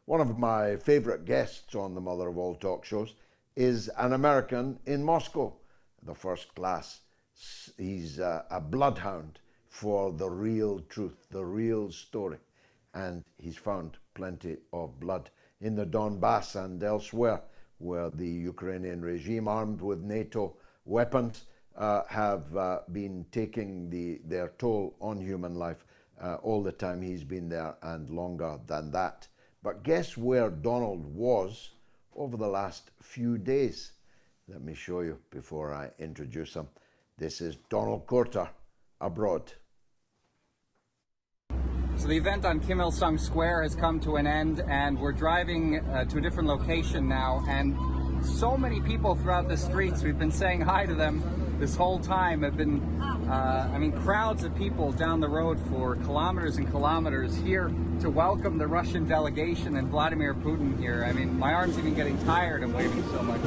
One of my favorite guests on the Mother of All talk shows is an American in Moscow, the first class. He's a bloodhound for the real truth, the real story. And he's found plenty of blood in the Donbass and elsewhere, where the Ukrainian regime, armed with NATO weapons, have been taking their toll on human life all the time he's been there and longer than that. But guess where Donald was over the last few days? Let me show you before I introduce him. This is Donald Courter abroad. So the event on Kim Il-sung Square has come to an end, and we're driving to a different location now, and so many people throughout the streets, we've been saying hi to them this whole time, have been, crowds of people down the road for kilometers and kilometers here to welcome the Russian delegation and Vladimir Putin here. I mean, my arm's even getting tired of waiting so much.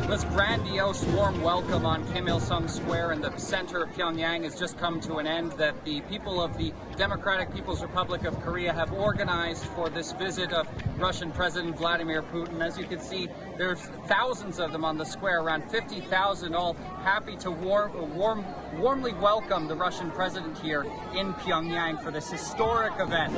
This grandiose warm welcome on Kim Il-sung Square in the center of Pyongyang has just come to an end, that the people of the Democratic People's Republic of Korea have organized for this visit of Russian President Vladimir Putin. As you can see, there's thousands of them on the square, around 50,000, all happy to warmly welcome the Russian president here in Pyongyang for this historic event.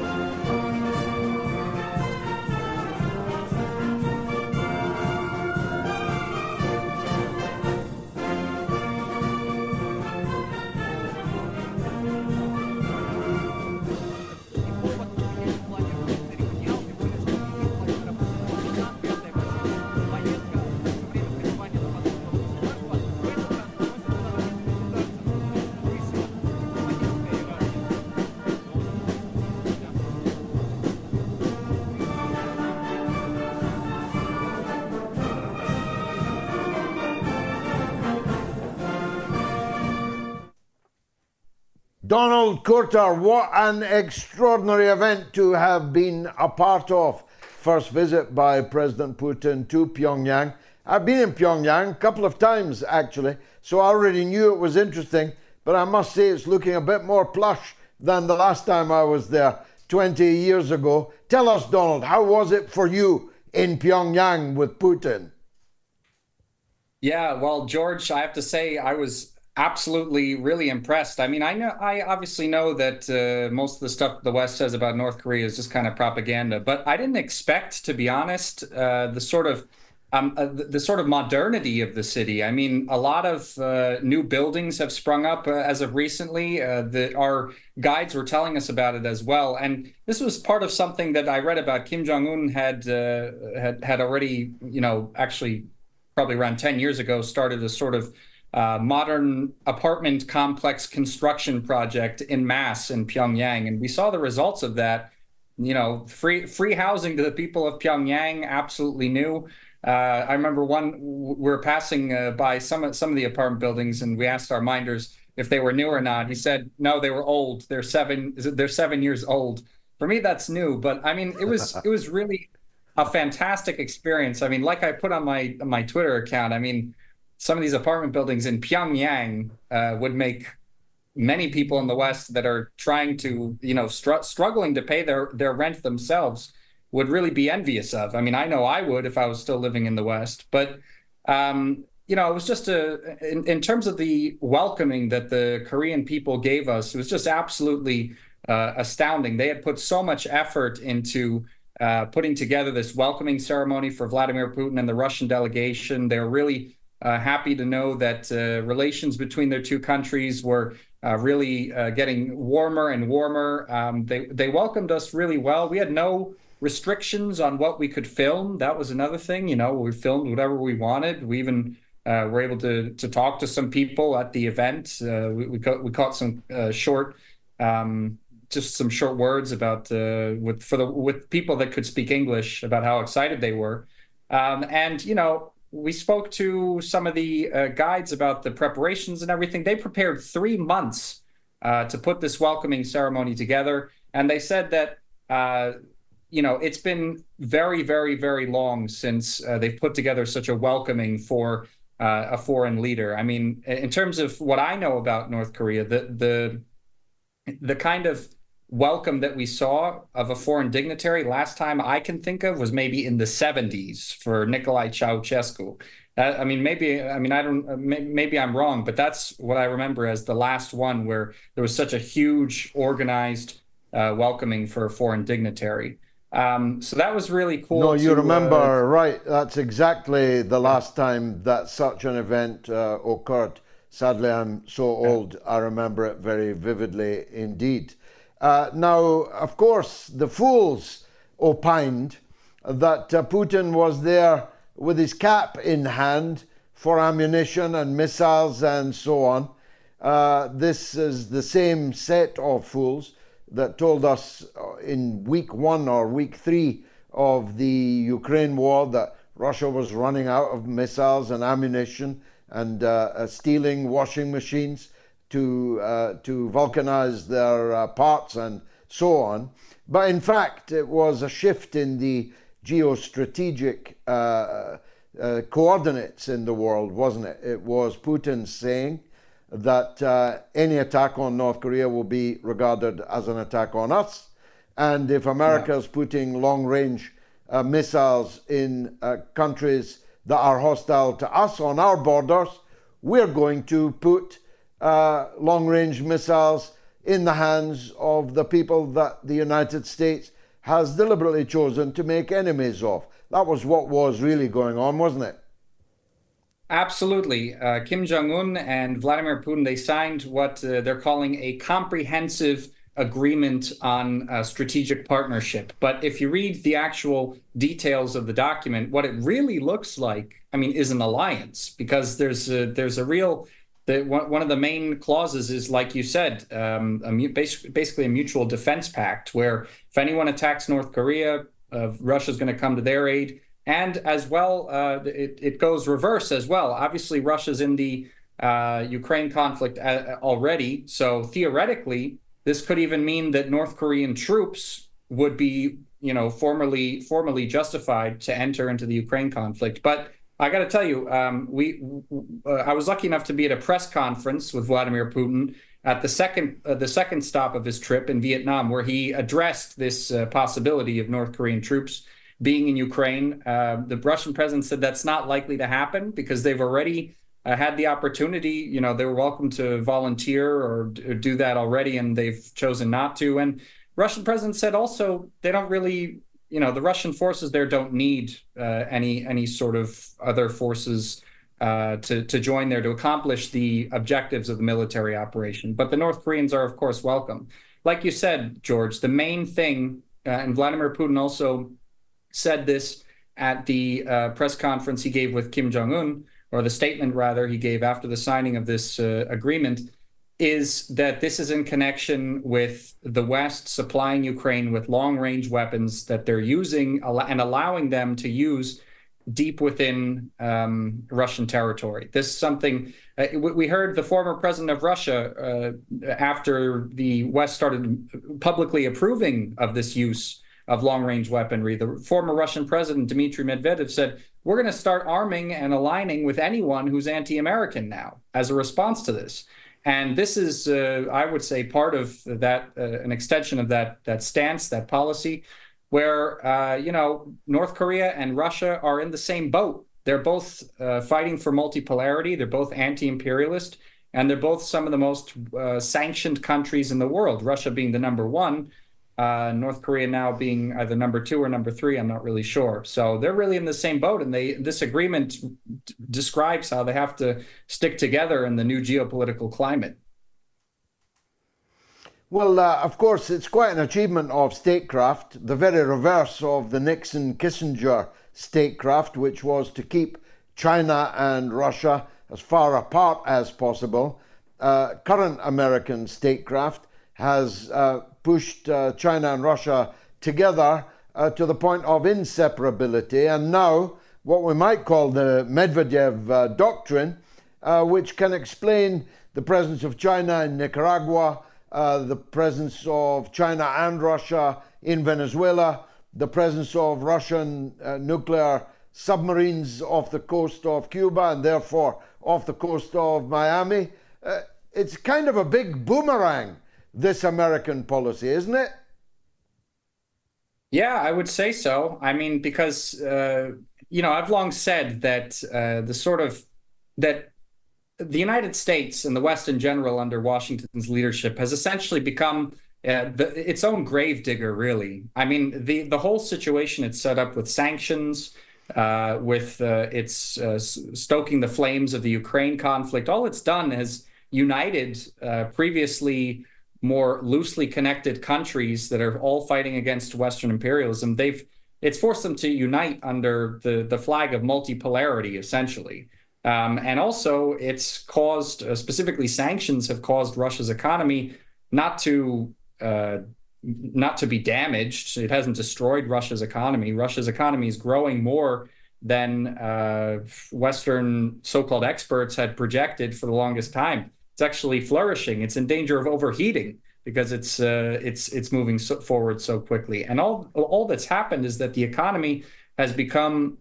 Donald Courter, what an extraordinary event to have been a part of. First visit by President Putin to Pyongyang. I've been in Pyongyang a couple of times, actually, so I already knew it was interesting, but I must say it's looking a bit more plush than the last time I was there 20 years ago. Tell us, Donald, how was it for you in Pyongyang with Putin? Yeah, well, George, I have to say I was absolutely really impressed. I mean, I obviously know that most of the stuff the West says about North Korea is just kind of propaganda, but I didn't expect, to be honest, the sort of modernity of the city. I mean, a lot of new buildings have sprung up as of recently. Our guides were telling us about it as well, and this was part of something that I read about. Kim Jong-un had already, actually probably around 10 years ago, started a sort of modern apartment complex construction project in mass in Pyongyang. And we saw the results of that, free housing to the people of Pyongyang, absolutely new. I remember we were passing by some of the apartment buildings, and we asked our minders if they were new or not. He said, no, they were old. They're 7 years old. For me, that's new. But I mean, it was really a fantastic experience. I mean, like I put on my Twitter account, I mean, some of these apartment buildings in Pyongyang would make many people in the West that are trying to, struggling to pay their rent themselves would really be envious of. I mean, I know I would if I was still living in the West. But, it was just in terms of the welcoming that the Korean people gave us, it was just absolutely astounding. They had put so much effort into putting together this welcoming ceremony for Vladimir Putin and the Russian delegation. They were really happy to know that relations between their two countries were really getting warmer and warmer. They welcomed us really well. We had no restrictions on what we could film. That was another thing. We filmed whatever we wanted. We even were able to talk to some people at the event. We caught some short words about with people that could speak English about how excited they were, we spoke to some of the guides about the preparations and everything. They prepared 3 months to put this welcoming ceremony together. And they said that, it's been very, very, very long since they've put together such a welcoming for a foreign leader. I mean, in terms of what I know about North Korea, the kind of welcome that we saw of a foreign dignitary last time I can think of was maybe in the 70s for Nicolae Ceausescu. I mean, maybe, I mean, I don't, maybe I'm wrong, but that's what I remember as the last one where there was such a huge organized welcoming for a foreign dignitary. So that was really No, cool you to, remember, right. That's exactly the last time that such an event occurred. Sadly, I'm so old, I remember it very vividly indeed. Now, of course, the fools opined that Putin was there with his cap in hand for ammunition and missiles and so on. This is the same set of fools that told us in week 1 or week 3 of the Ukraine war that Russia was running out of missiles and ammunition and stealing washing machines to vulcanize their parts and so on. But in fact, it was a shift in the geostrategic coordinates in the world, wasn't it? It was Putin saying that any attack on North Korea will be regarded as an attack on us. And if America is putting long-range missiles in countries that are hostile to us on our borders, we're going to put long-range missiles in the hands of the people that the United States has deliberately chosen to make enemies of. That was what was really going on, wasn't it? Absolutely. Kim Jong-un and Vladimir Putin, they signed what they're calling a comprehensive agreement on strategic partnership. But if you read the actual details of the document, what it really looks like, I mean, is an alliance, because there's a real, one of the main clauses is, like you said, basically a mutual defense pact, where if anyone attacks North Korea, Russia's going to come to their aid. And as well, it goes reverse as well. Obviously, Russia's in the Ukraine conflict already. So theoretically, this could even mean that North Korean troops would be, formally justified to enter into the Ukraine conflict. But I got to tell you, I was lucky enough to be at a press conference with Vladimir Putin at the second stop of his trip in Vietnam, where he addressed this possibility of North Korean troops being in Ukraine. The Russian president said that's not likely to happen because they've already had the opportunity. They were welcome to volunteer or do that already, and they've chosen not to. And Russian president said also they don't really, the Russian forces there don't need any sort of other forces to join there to accomplish the objectives of the military operation. But the North Koreans are, of course, welcome. Like you said, George, the main thing, and Vladimir Putin also said this at the press conference he gave with Kim Jong-un, or the statement rather he gave after the signing of this agreement, is that this is in connection with the West supplying Ukraine with long-range weapons that they're using and allowing them to use deep within Russian territory. This is something we heard the former president of Russia, after the West started publicly approving of this use of long-range weaponry. The former Russian president, Dmitry Medvedev, said, we're going to start arming and aligning with anyone who's anti-American now as a response to this. And this is, I would say, part of that, an extension of that stance, that policy, where, North Korea and Russia are in the same boat. They're both fighting for multipolarity. They're both anti-imperialist, and they're both some of the most sanctioned countries in the world, Russia being the number one, North Korea now being either number 2 or number 3, I'm not really sure. So they're really in the same boat, and this agreement describes how they have to stick together in the new geopolitical climate. Well, of course, it's quite an achievement of statecraft, the very reverse of the Nixon-Kissinger statecraft, which was to keep China and Russia as far apart as possible. Current American statecraft has pushed China and Russia together to the point of inseparability, and now what we might call the Medvedev doctrine, which can explain the presence of China in Nicaragua, the presence of China and Russia in Venezuela, the presence of Russian nuclear submarines off the coast of Cuba and therefore off the coast of Miami. It's kind of a big boomerang this American policy, isn't it? Yeah, I would say so. I mean, because I've long said that that the United States and the West in general, under Washington's leadership, has essentially become its own gravedigger, really. I mean, the whole situation it's set up with sanctions, with its stoking the flames of the Ukraine conflict. All it's done has united previously more loosely connected countries that are all fighting against Western imperialism. It's forced them to unite under the flag of multipolarity, essentially. And also, it's caused, specifically sanctions have caused Russia's economy not to be damaged. It hasn't destroyed Russia's economy. Russia's economy is growing more than Western so-called experts had projected for the longest time. It's actually flourishing. It's in danger of overheating because it's moving forward so quickly. And all that's happened is that the economy has become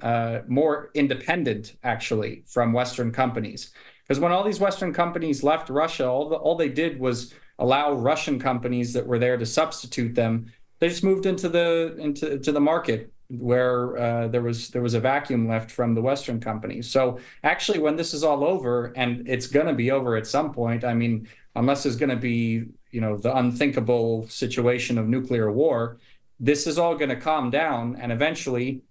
more independent, actually, from Western companies. Because when all these Western companies left Russia, all they did was allow Russian companies that were there to substitute them. They just moved into the market where there was a vacuum left from the Western companies. So actually, when this is all over, and it's going to be over at some point, I mean, unless there's going to be, the unthinkable situation of nuclear war, this is all going to calm down, and eventually,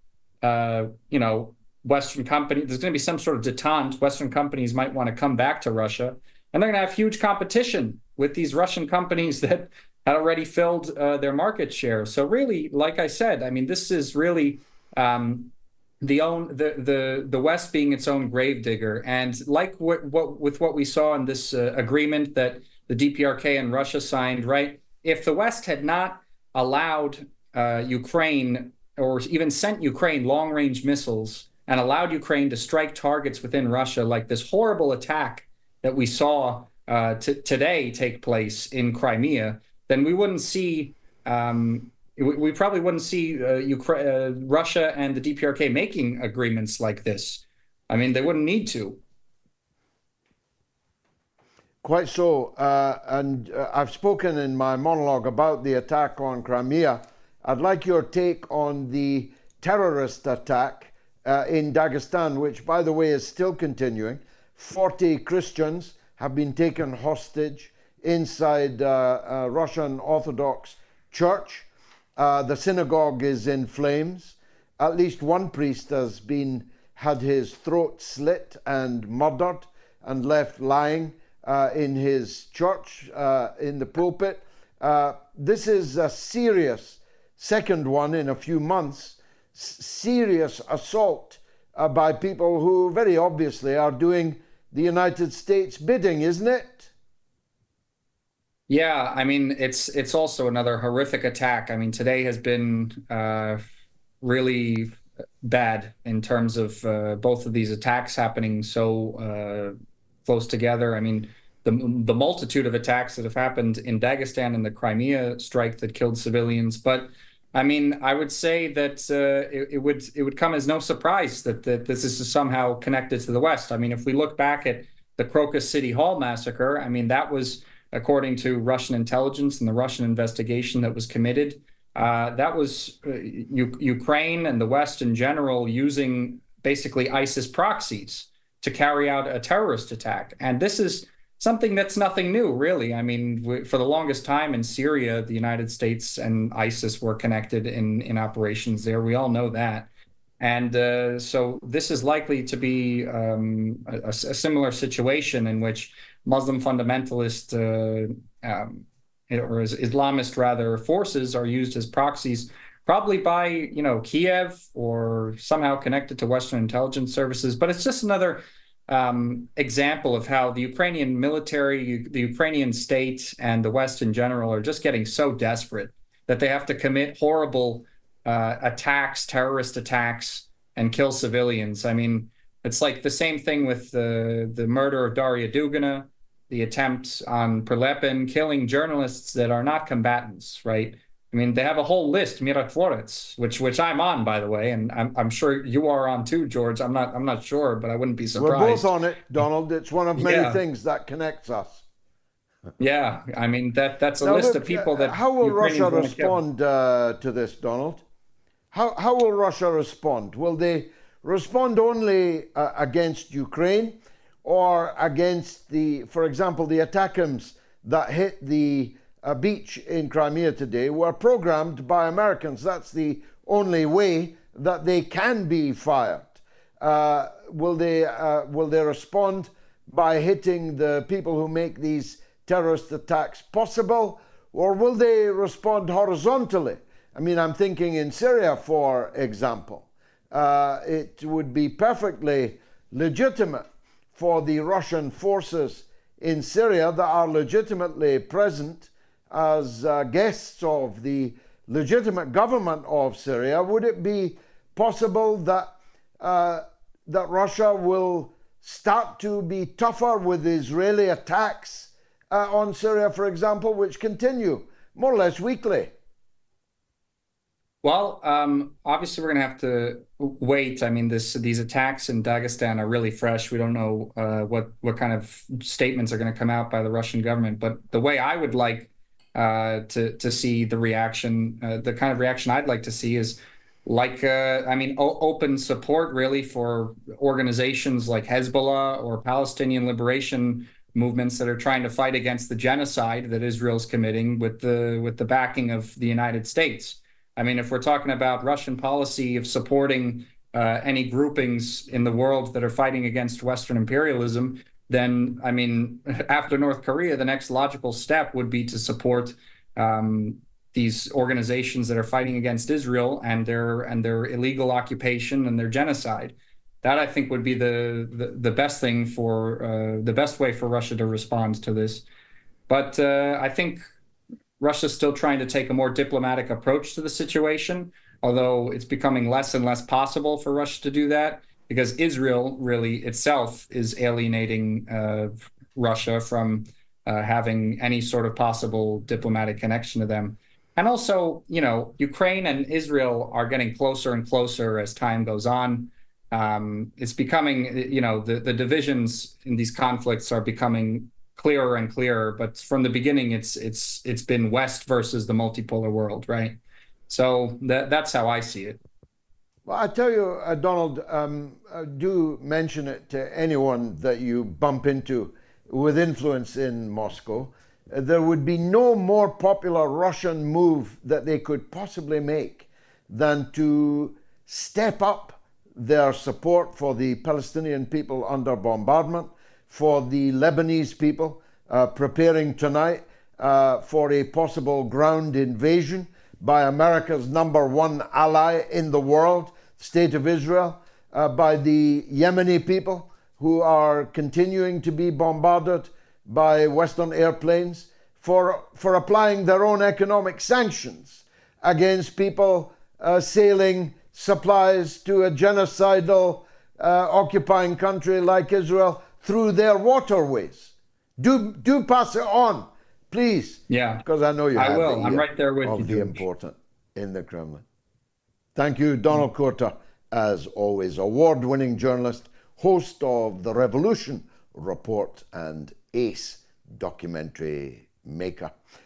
Western companies, there's going to be some sort of detente. Western companies might want to come back to Russia, and they're going to have huge competition with these Russian companies that had already filled their market share. So really, like I said, I mean, this is really the West being its own gravedigger. And like what we saw in this agreement that the DPRK and Russia signed, right? If the West had not allowed Ukraine, or even sent Ukraine long-range missiles and allowed Ukraine to strike targets within Russia, like this horrible attack that we saw today take place in Crimea, then we wouldn't see, we probably wouldn't see Russia and the DPRK making agreements like this. I mean, they wouldn't need to. Quite so. I've spoken in my monologue about the attack on Crimea. I'd like your take on the terrorist attack in Dagestan, which, by the way, is still continuing. 40 Christians have been taken hostage inside a Russian Orthodox church. The synagogue is in flames. At least one priest has had his throat slit and murdered and left lying in his church, in the pulpit. This is a serious, second one in a few months, serious assault by people who very obviously are doing the United States bidding, isn't it? Yeah, I mean, it's also another horrific attack. I mean, today has been really bad in terms of both of these attacks happening so close together. I mean, the multitude of attacks that have happened in Dagestan and the Crimea strike that killed civilians. But I mean, I would say that it would come as no surprise that this is somehow connected to the West. I mean, if we look back at the Crocus City Hall massacre, I mean, that was, according to Russian intelligence and the Russian investigation that was committed, that was Ukraine and the West in general using basically ISIS proxies to carry out a terrorist attack. And this is something that's nothing new, really. I mean, for the longest time in Syria, the United States and ISIS were connected in operations there. We all know that. And so this is likely to be a similar situation in which Muslim fundamentalist or Islamist, rather, forces are used as proxies, probably by, Kiev or somehow connected to Western intelligence services. But it's just another example of how the Ukrainian military, the Ukrainian state, and the West in general are just getting so desperate that they have to commit horrible attacks, terrorist attacks, and kill civilians. I mean, it's like the same thing with the murder of Daria Dugina, the attempt on Prilepin, killing journalists that are not combatants, right? I mean, they have a whole list, Mirotvorets, which I'm on, by the way, and I'm sure you are on too, George. I'm not sure, but I wouldn't be surprised. We're both on it, Donald. It's one of many things that connects us. Yeah, I mean that's a Now, list of look, people that how will Russia Ukrainians want to kill. respond to this, Donald? How will Russia respond? Will they respond only against Ukraine or against for example, the ATACMS that hit the beach in Crimea today were programmed by Americans? That's the only way that they can be fired. Will they respond by hitting the people who make these terrorist attacks possible, or will they respond horizontally? I mean, I'm thinking in Syria, for example. It would be perfectly legitimate for the Russian forces in Syria that are legitimately present as guests of the legitimate government of Syria. Would it be possible that that Russia will start to be tougher with Israeli attacks on Syria, for example, which continue more or less weekly? Well, obviously we're going to have to wait. I mean, these attacks in Dagestan are really fresh. We don't know what kind of statements are going to come out by the Russian government. But the way I would like to see the reaction, the kind of reaction I'd like to see is like, I mean, open support really for organizations like Hezbollah or Palestinian liberation movements that are trying to fight against the genocide that Israel's committing with the backing of the United States. I mean, if we're talking about Russian policy of supporting any groupings in the world that are fighting against Western imperialism, then, I mean, after North Korea, the next logical step would be to support these organizations that are fighting against Israel and their illegal occupation and their genocide. That, I think, would be the best thing for the best way for Russia to respond to this. But I think Russia's still trying to take a more diplomatic approach to the situation, although it's becoming less and less possible for Russia to do that because Israel really itself is alienating Russia from having any sort of possible diplomatic connection to them. And also, you know, Ukraine and Israel are getting closer and closer as time goes on. It's becoming, you know, the divisions in these conflicts are becoming clearer and clearer. But from the beginning, it's been West versus the multipolar world, right? So that's how I see it. Well, I tell you, Donald, do mention it to anyone that you bump into with influence in Moscow. There would be no more popular Russian move that they could possibly make than to step up their support for the Palestinian people under bombardment, for the Lebanese people preparing tonight for a possible ground invasion by America's #1 ally in the world, State of Israel, by the Yemeni people who are continuing to be bombarded by Western airplanes, for applying their own economic sanctions against people sailing supplies to a genocidal occupying country like Israel through their waterways. Do pass it on, please. Yeah, because I know you have I will. the I'm right there with you, of the George. important in the Kremlin. Thank you, Donald Korta, as always, award-winning journalist, host of The Revolution Report, and ace documentary maker.